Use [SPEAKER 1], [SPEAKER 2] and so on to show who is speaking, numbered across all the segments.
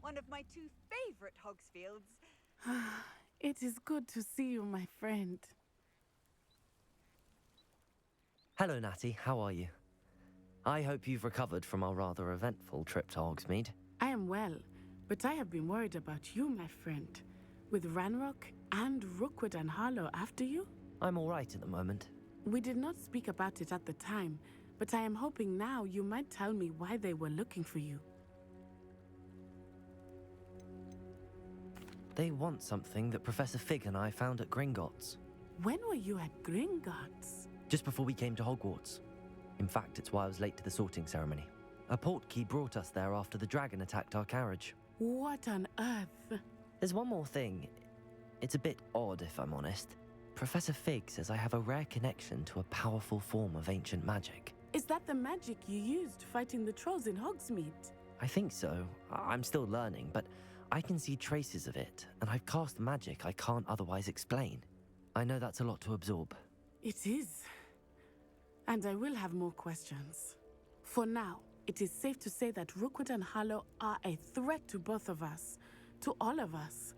[SPEAKER 1] one of my two favorite Hogsfields.
[SPEAKER 2] It is good to see you, my friend.
[SPEAKER 3] Hello, Natty. How are you? I hope you've recovered from our rather eventful trip to Hogsmeade.
[SPEAKER 2] I am well, but I have been worried about you, my friend. With Ranrock and Rookwood and Harlow after you?
[SPEAKER 3] I'm all right at the moment.
[SPEAKER 2] We did not speak about it at the time, but I am hoping now you might tell me why they were looking for you.
[SPEAKER 3] They want something that Professor Fig and I found at Gringotts.
[SPEAKER 2] When were you at Gringotts?
[SPEAKER 3] Just before we came to Hogwarts. In fact, it's why I was late to the sorting ceremony. A portkey brought us there after the dragon attacked our carriage.
[SPEAKER 2] What on earth?
[SPEAKER 3] There's one more thing. It's a bit odd, if I'm honest. Professor Fig says I have a rare connection to a powerful form of ancient magic.
[SPEAKER 2] Is that the magic you used fighting the trolls in Hogsmeade?
[SPEAKER 3] I think so. I'm still learning, but I can see traces of it, and I've cast magic I can't otherwise explain. I know that's a lot to absorb.
[SPEAKER 2] It is. And I will have more questions. For now, it is safe to say that Rookwood and Harlow are a threat to both of us, to all of us,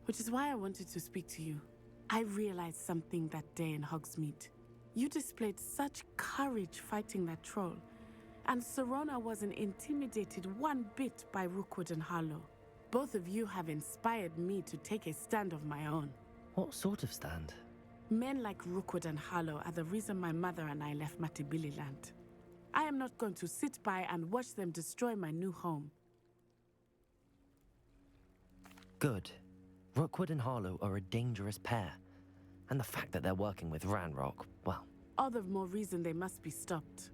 [SPEAKER 2] which is why I wanted to speak to you. I realized something that day in Hogsmeade. You displayed such courage fighting that troll, and Serona wasn't intimidated one bit by Rookwood and Harlow. Both of you have inspired me to take a stand of my own.
[SPEAKER 3] What sort of stand?
[SPEAKER 2] Men like Rookwood and Harlow are the reason my mother and I left Matabeleland. I am not going to sit by and watch them destroy my new home.
[SPEAKER 3] Good. Rookwood and Harlow are a dangerous pair. And the fact that they're working with Ranrock, well...
[SPEAKER 2] All the more reason they must be stopped.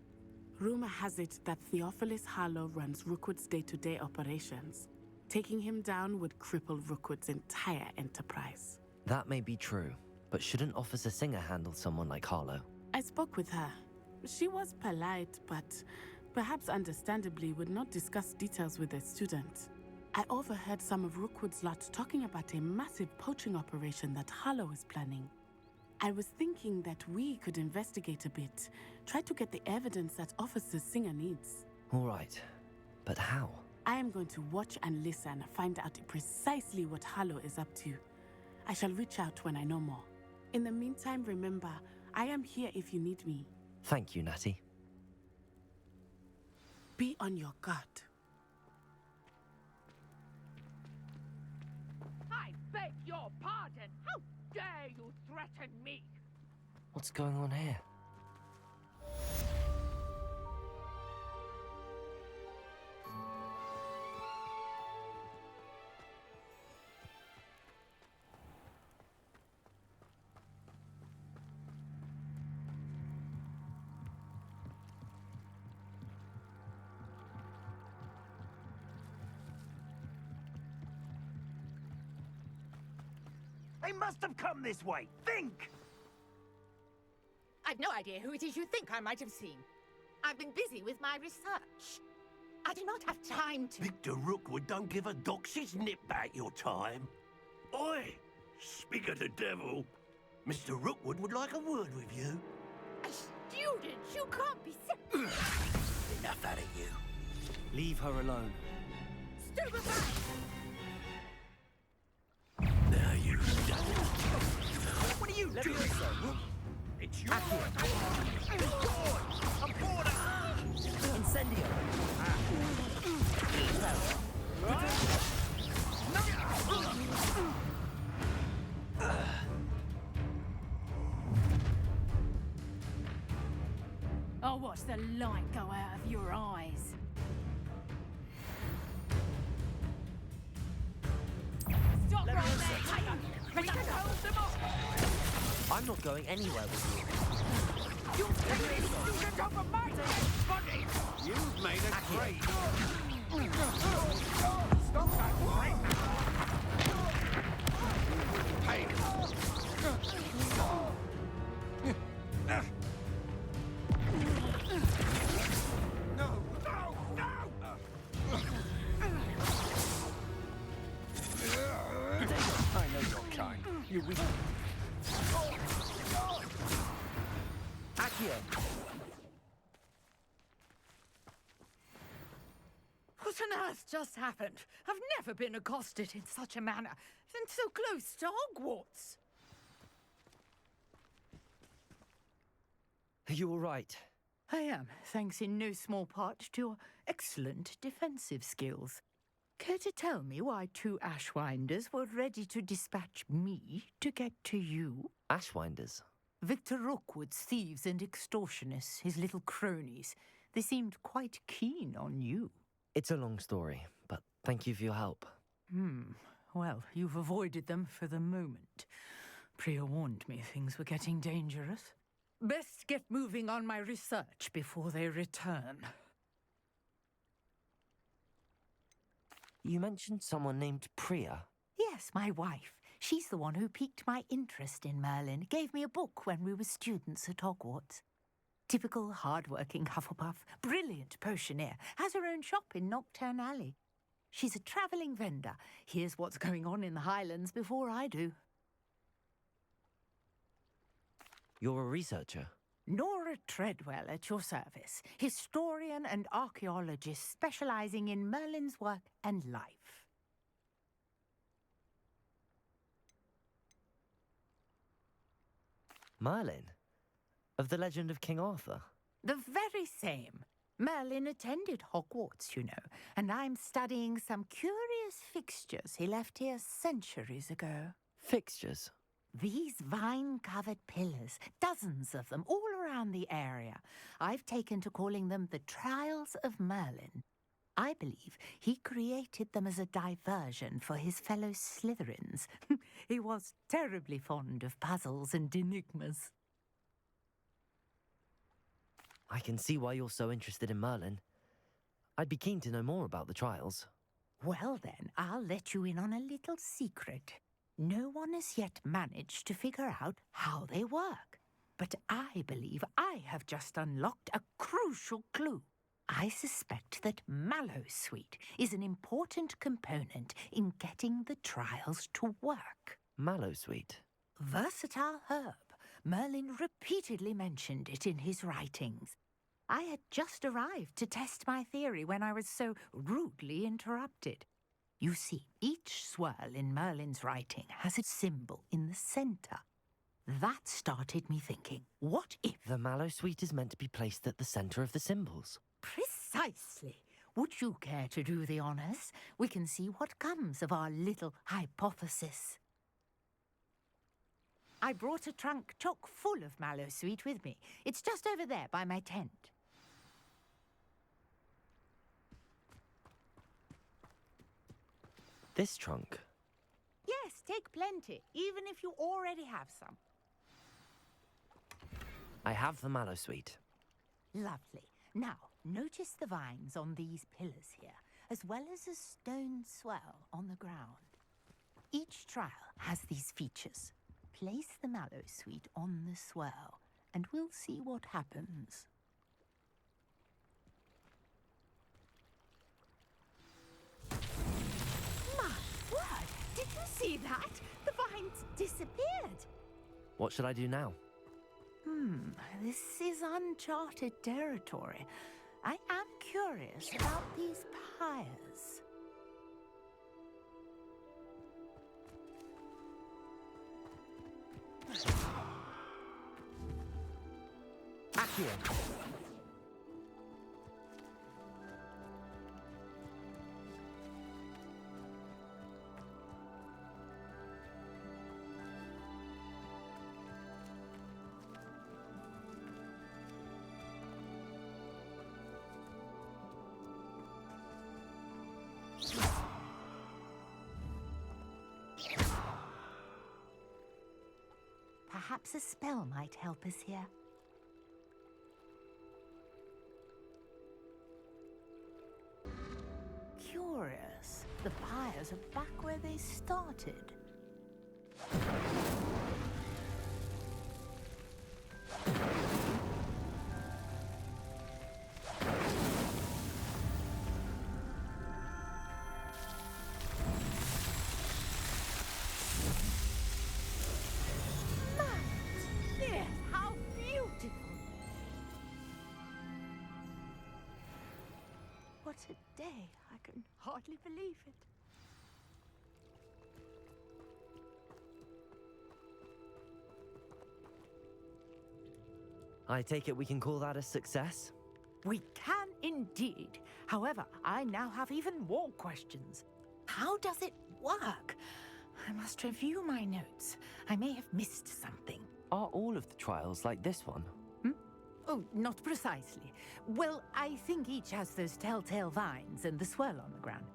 [SPEAKER 2] Rumor has it that Theophilus Harlow runs Rookwood's day-to-day operations. Taking him down would cripple Rookwood's entire enterprise.
[SPEAKER 3] That may be true, but shouldn't Officer Singer handle someone like Harlow?
[SPEAKER 2] I spoke with her. She was polite, but perhaps understandably would not discuss details with a student. I overheard some of Rookwood's lot talking about a massive poaching operation that Harlow is planning. I was thinking that we could investigate a bit, try to get the evidence that Officer Singer needs.
[SPEAKER 3] All right, but how?
[SPEAKER 2] I am going to watch and listen, find out precisely what Harlow is up to. I shall reach out when I know more. In the meantime, remember, I am here if you need me.
[SPEAKER 3] Thank you, Natty.
[SPEAKER 2] Be on your guard.
[SPEAKER 4] I beg your pardon. How dare you threaten me?
[SPEAKER 3] What's going on here?
[SPEAKER 5] They must have come this way. Think!
[SPEAKER 6] I've no idea who it is you think I might have seen. I've been busy with my research. I do not have time to...
[SPEAKER 5] Victor Rookwood don't give a doxy's nip back your time. Oi! Speak of the devil. Mr. Rookwood would like a word with you.
[SPEAKER 6] A student? You can't be sick.
[SPEAKER 5] Enough out of you.
[SPEAKER 3] Leave her alone.
[SPEAKER 6] Stupefy!
[SPEAKER 5] Now you done it.
[SPEAKER 3] What are you doing?
[SPEAKER 5] It's yours. I'm bored.
[SPEAKER 3] Incendio.
[SPEAKER 7] I'll watch the light go out of your eyes. Stop right there! We can hold them off!
[SPEAKER 3] I'm not going anywhere with you.
[SPEAKER 4] You student over my body!
[SPEAKER 5] You've made a great.
[SPEAKER 4] Stop that right now!
[SPEAKER 5] Hey.
[SPEAKER 4] No! No! No!
[SPEAKER 5] I know your kind. You weak.
[SPEAKER 3] Accio.
[SPEAKER 6] What on earth just happened? I've never been accosted in such a manner, and so close to Hogwarts.
[SPEAKER 3] Are you all right?
[SPEAKER 6] I am, thanks in no small part to your excellent defensive skills. Care to tell me why 2 Ashwinders were ready to dispatch me to get to you?
[SPEAKER 3] Ashwinders?
[SPEAKER 6] Victor Rookwood's thieves and extortionists, his little cronies. They seemed quite keen on you.
[SPEAKER 3] It's a long story, but thank you for your help.
[SPEAKER 6] Well, you've avoided them for the moment. Priya warned me things were getting dangerous. Best get moving on my research before they return.
[SPEAKER 3] You mentioned someone named Priya.
[SPEAKER 6] Yes, my wife. She's the one who piqued my interest in Merlin. Gave me a book when we were students at Hogwarts. Typical hard-working Hufflepuff, brilliant potioneer, has her own shop in Knockturn Alley. She's a travelling vendor. Hears what's going on in the Highlands before I do.
[SPEAKER 3] You're a researcher?
[SPEAKER 6] Nora Treadwell at your service, historian and archaeologist specialising in Merlin's work and life.
[SPEAKER 3] Merlin? Of the legend of King Arthur?
[SPEAKER 6] The very same. Merlin attended Hogwarts, you know, and I'm studying some curious fixtures he left here centuries ago.
[SPEAKER 3] Fixtures?
[SPEAKER 6] These vine-covered pillars, dozens of them, all around the area. I've taken to calling them the Trials of Merlin. I believe he created them as a diversion for his fellow Slytherins. He was terribly fond of puzzles and enigmas.
[SPEAKER 3] I can see why you're so interested in Merlin. I'd be keen to know more about the trials.
[SPEAKER 6] Well then, I'll let you in on a little secret. No one has yet managed to figure out how they work. But I believe I have just unlocked a crucial clue. I suspect that Mallowsweet is an important component in getting the trials to work.
[SPEAKER 3] Mallowsweet?
[SPEAKER 6] Versatile herb. Merlin repeatedly mentioned it in his writings. I had just arrived to test my theory when I was so rudely interrupted. You see, each swirl in Merlin's writing has a symbol in the centre. That started me thinking, what if...
[SPEAKER 3] The Mallowsweet is meant to be placed at the centre of the symbols.
[SPEAKER 6] Precisely. Would you care to do the honours? We can see what comes of our little hypothesis. I brought a trunk chock full of Mallowsweet with me. It's just over there by my tent.
[SPEAKER 3] This trunk?
[SPEAKER 6] Yes, take plenty, even if you already have some.
[SPEAKER 3] I have the Mallowsweet.
[SPEAKER 6] Lovely. Now, notice the vines on these pillars here, as well as a stone swell on the ground. Each trial has these features. Place the Mallowsweet on the swirl, and we'll see what happens. My word! Did you see that? The vines disappeared.
[SPEAKER 3] What should I do now?
[SPEAKER 6] This is uncharted territory. I am curious about these pyres.
[SPEAKER 3] Accio!
[SPEAKER 6] Perhaps a spell might help us here. Curious. The pyres are back where they started. Yes, how beautiful! What a day. I can hardly believe it.
[SPEAKER 3] I take it we can call that a success?
[SPEAKER 6] We can indeed. However, I now have even more questions. How does it work? I must review my notes. I may have missed something.
[SPEAKER 3] Are all of the trials like this one?
[SPEAKER 6] Oh, not precisely. Well, I think each has those telltale vines and the swirl on the ground.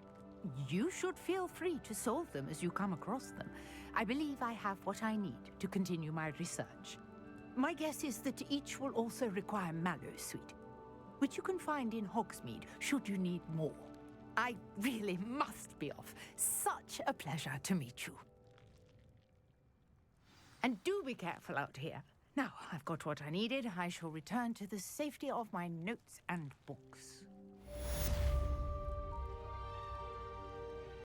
[SPEAKER 6] You should feel free to solve them as you come across them. I believe I have what I need to continue my research. My guess is that each will also require mallow sweet, which you can find in Hogsmeade should you need more. I really must be off. Such a pleasure to meet you. And do be careful out here. Now, I've got what I needed. I shall return to the safety of my notes and